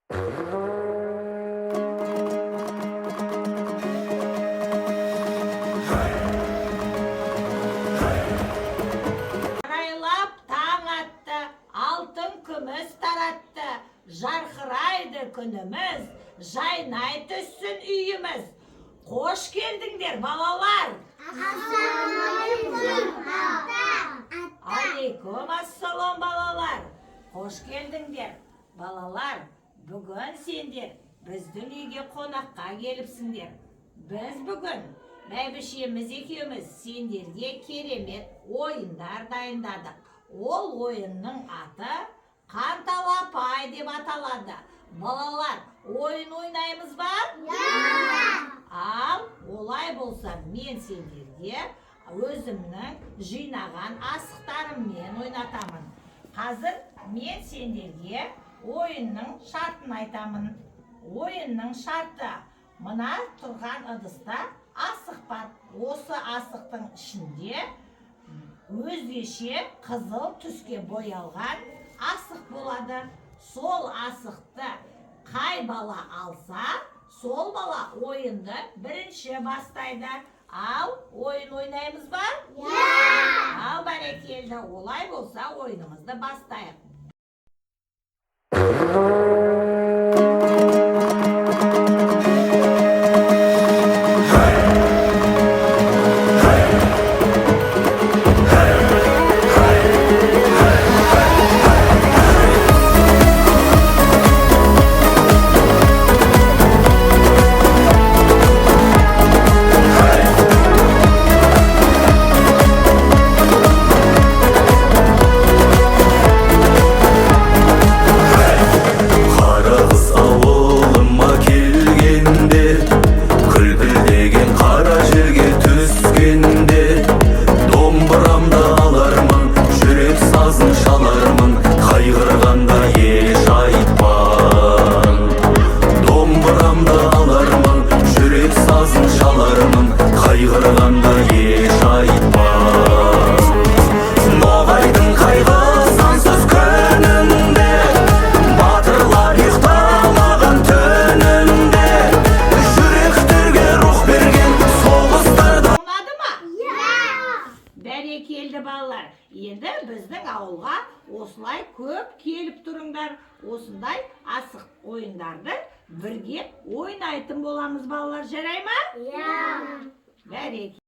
Araylap taң attı, altın күміс таратты. Жарқырайды күніміз, жайнай түссін үйіміз. Қош келдіңдер, балалар. Алейкум ассалам, балалар. Қош келдіңдер, балалар. Бүгін сендер біздің үйге қонаққа келіпсіңдер. Біз бүгін бәйбішеміз екеуміз сендерге керемет ойындар дайындадық. Ол ойынның аты Қанталапай деп аталады. Балалар, ойын ойнаймыз ба? Ал, олай болса мен сендерге өзімнің жинаған асықтарыммен ойнатамын. Қазір мен сендерге ойынның шартын айтамын. Ойынның шарты: мына тұрған ыдыста асық бар. Осы асықтың ішінде өзгеше қызыл түске боялған асық болады. Сол асықты қай бала алса, сол бала ойынды бірінші бастайды. Ал, ойын ойнаймыз ба? Ал, бәрекелді. Олай болса ойынымызды бастайық. Бәрекелді балалар, енді біздің ауылға осылай көп келіп тұрыңдар. Осындай асық ойындарды бірге ойнайтын боламыз, балалар, жарай ма? Бәрекелді.